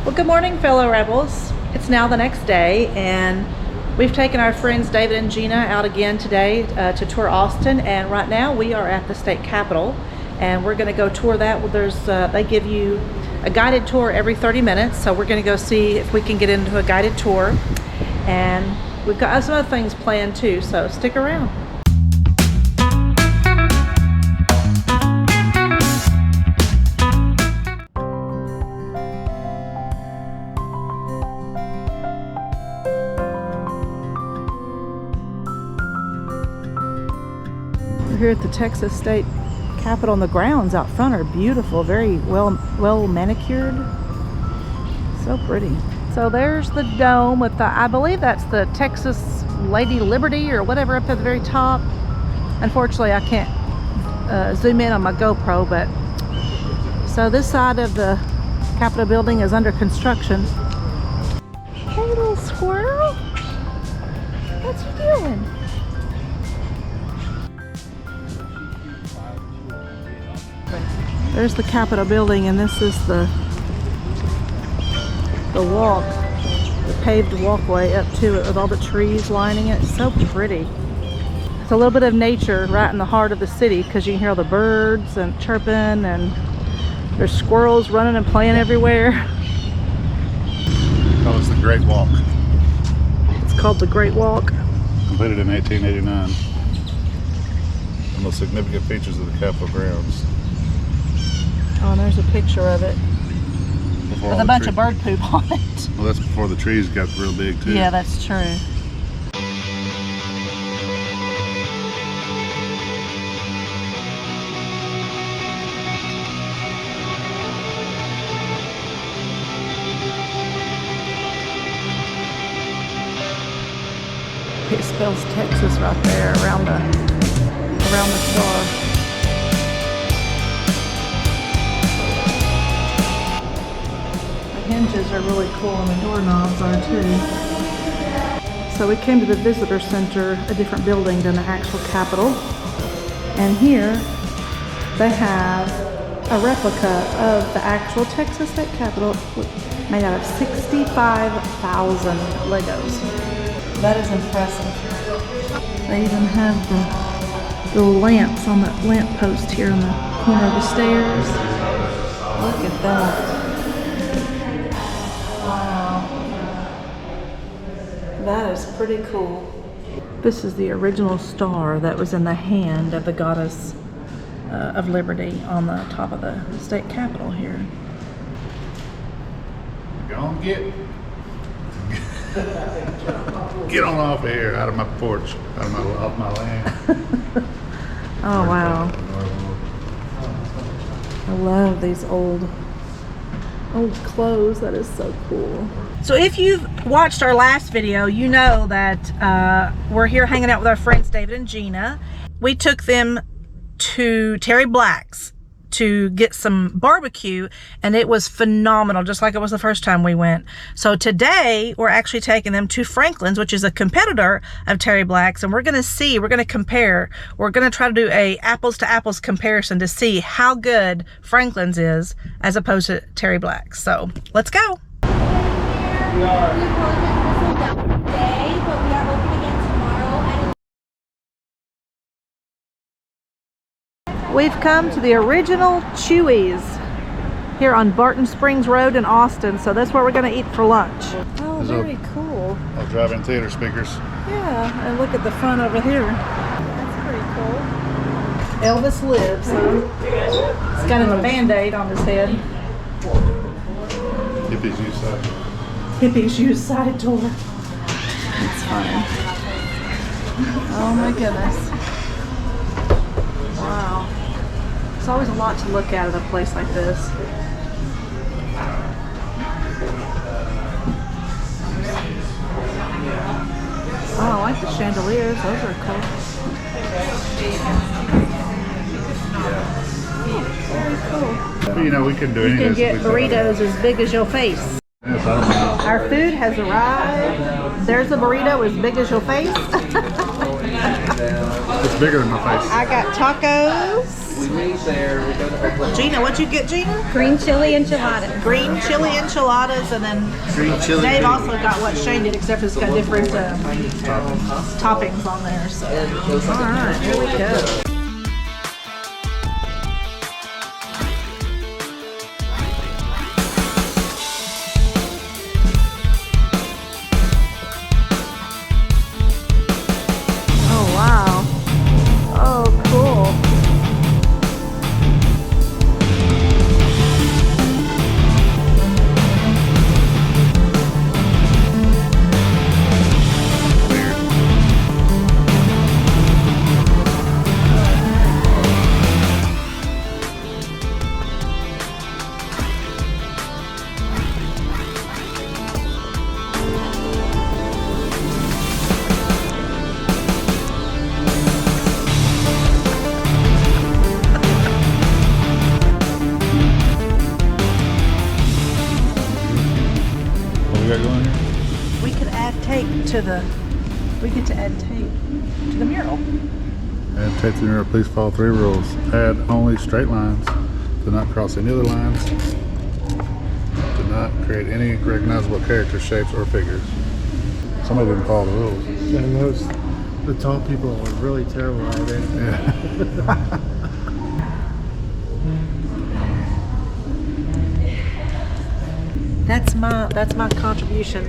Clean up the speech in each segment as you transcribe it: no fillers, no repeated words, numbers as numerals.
Well, good morning, fellow rebels. It's now the next day, and we've taken our friends David and Gina out again today to tour Austin. And right now we are at the state capitol, and we're going to go tour that. Well, they give you a guided tour every 30 minutes, so we're going to go see if we can get into a guided tour. And we've got some other things planned too, so stick around. Here at the Texas State Capitol, and the grounds out front are beautiful, very well manicured, so pretty. So there's the dome with the, I believe that's the Texas Lady Liberty or whatever up at the very top. Unfortunately I can't zoom in on my GoPro, but so this side of the Capitol building is under construction. Hey little squirrel, what's you doing? There's the Capitol building, and this is the walk, the paved walkway up to it with all the trees lining it. It's so pretty. It's a little bit of nature right in the heart of the city, because you can hear all the birds and chirping, and there's squirrels running and playing everywhere. That was the Great Walk. It's called the Great Walk. Completed in 1889. The most significant features of the Capitol grounds. Oh, and there's a picture of it with a bunch of bird poop on it. Well, that's before the trees got real big too. Yeah, that's true. It spells Texas right there around the star. Hinges are really cool, and the doorknobs are too. So we came to the visitor center, a different building than the actual Capitol, and here they have a replica of the actual Texas State Capitol made out of 65,000 Legos. That is impressive. They even have the lamps on the lamp post here on the corner of the stairs. Look at that. That is pretty cool. This is the original star that was in the hand of the goddess of liberty on the top of the state capitol here. Go on, get on off of here, out of my porch, off my land. Oh wow! I love these old clothes. That is so cool. So if you've watched our last video, you know that we're here hanging out with our friends David and Gina. We took them to Terry Black's to get some barbecue, and it was phenomenal, just like it was the first time we went. So today we're actually taking them to Franklin's, which is a competitor of Terry Black's, and we're going to compare. We're going to try to do a apples to apples comparison to see how good Franklin's is as opposed to Terry Black's. So let's go. We apologize for this day, but we are open again tomorrow. We've come to the original Chewy's here on Barton Springs Road in Austin, so that's where we're going to eat for lunch. Oh, very cool. I'll drive-in theater speakers. Yeah, and look at the front over here. That's pretty cool. Elvis lives, huh? He's got a Band-Aid on his head. Hippies use side door. Hippies use side door. That's funny. Oh my goodness. Wow. There's always a lot to look at a place like this. Oh, I like the chandeliers. Those are cool. Very cool. But, you know, we can do You anything. can get burritos as big as your face. Yes, I don't know. Our food has arrived. There's a burrito as big as your face. It's bigger than my face. I got tacos. We leave there, we go to Oklahoma. Gina, what'd you get, Gina? Green chili enchilada. Green chili enchiladas, and then Dave also got what Shane did, except it's got different toppings on there. So, all right, here we go. Oh wow! Oh, cool. What we got going here? We could add tape to the. We get to add tape to the mural. And take the mirror, please follow 3 rules. Add only straight lines. Do not cross any other lines. Do not create any recognizable characters, shapes, or figures. Somebody didn't follow the rules. And the tall people are really terrible at it. Yeah. That's my contribution,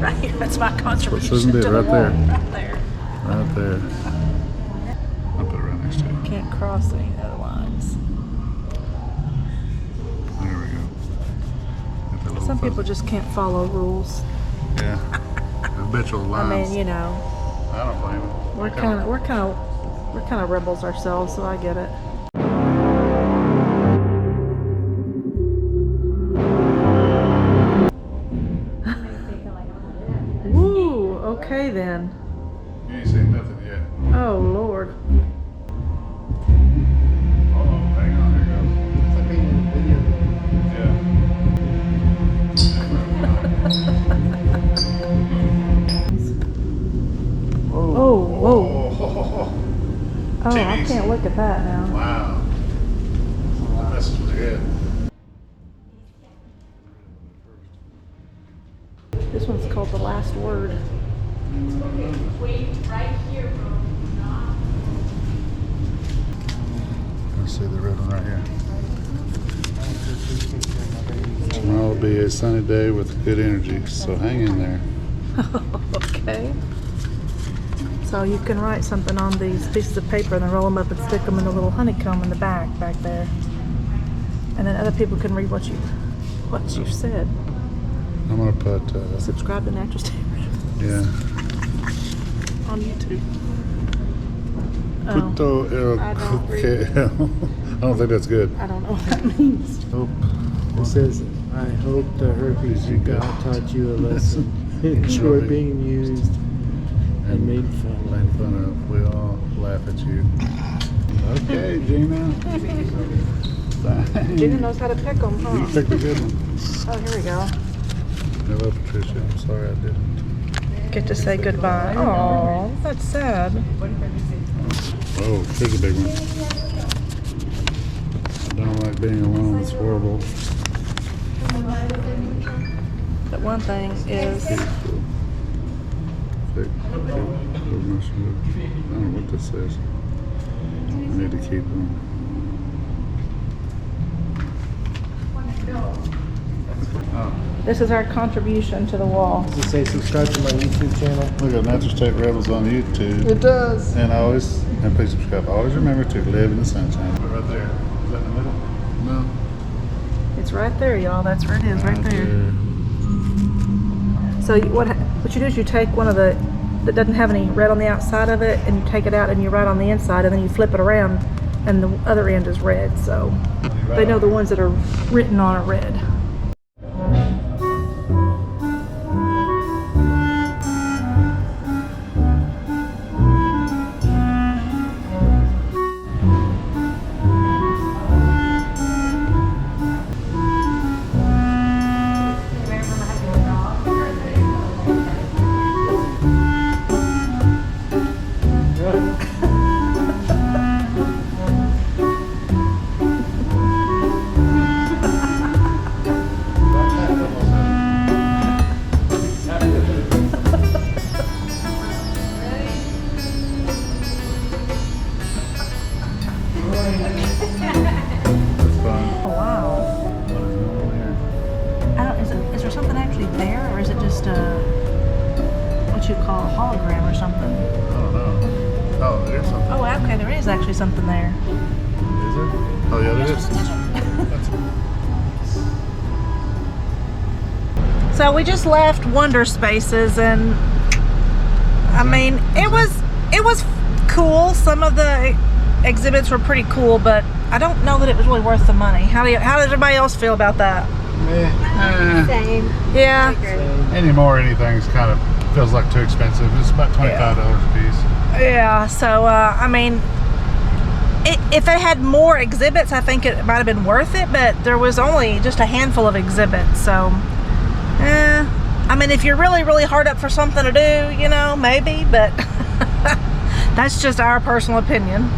right here. That's my contribution Susan did to the right wall, there. right there. Right there. I'll put it right next to it. Can't cross any other lines. There we go. Get that little Some fuzz- people just can't follow rules. Yeah. Habitual I lines. mean, you know, I don't blame it. we're kind of rebels ourselves, so I get it. Woo! Okay then. You ain't seen nothing yet. Oh Lord. Oh, hang on, here It's like being in a video game. goes. Yeah. Oh, whoa. Oh, Oh, I Titties. can't look at that now. Wow. That message was good. This one's called The Last Word. Let's see the red one right here. Tomorrow will be a sunny day with good energy, so hang in there. Okay. So you can write something on these pieces of paper and then roll them up and stick them in a little honeycomb in the back there. And then other people can read what you've said. I'm gonna put, Subscribe to Natural State yeah. on YouTube. Oh, Puto el I don't read. coquel. I don't think that's good. I don't know what that means. Hope. It says, I hope the herpes you got taught you a lesson. Enjoy being used and made fun Made fun of. We all laugh at you. Okay, Gina. Thanks. Gina knows how to pick them, You huh? picked a good one. Oh, here we go. Hello, Patricia. I'm sorry I didn't. Get to say goodbye. Oh, that's sad. Oh, here's a big one. I don't like being alone. It's horrible. But one thing is, Thick, mushroom. I don't know what this says. I need to keep them. Oh, this is our contribution to the wall. Does it say subscribe to my YouTube channel? look at Natural State Rebels on YouTube. It does. And please subscribe. Always remember to live in the sunshine. Right there. Is that in the middle? No. It's right there, y'all. That's where it is, right there. So what you do is you take one of the that doesn't have any red on the outside of it, and you take it out and you write on the inside, and then you flip it around, and the other end is red. So they know the ones that are written on are red. It's fun. Oh, wow. What is going on here? I don't, is there something actually there, or is it just what you call a hologram or something? I don't know. Oh, there's something. Oh, okay, there is actually something there. Is there? Oh, yeah, there is. So we just left Wonderspaces, and I mean, it was cool. Some of the exhibits were pretty cool, but I don't know that it was really worth the money. How does everybody else feel about that? Same. Yeah. Anymore, anything's kind of feels like too expensive. It's about $25 a piece. Yeah. So I mean, if it had more exhibits, I think it might have been worth it. But there was only just a handful of exhibits, so. I mean, if you're really, really hard up for something to do, you know, maybe, but that's just our personal opinion.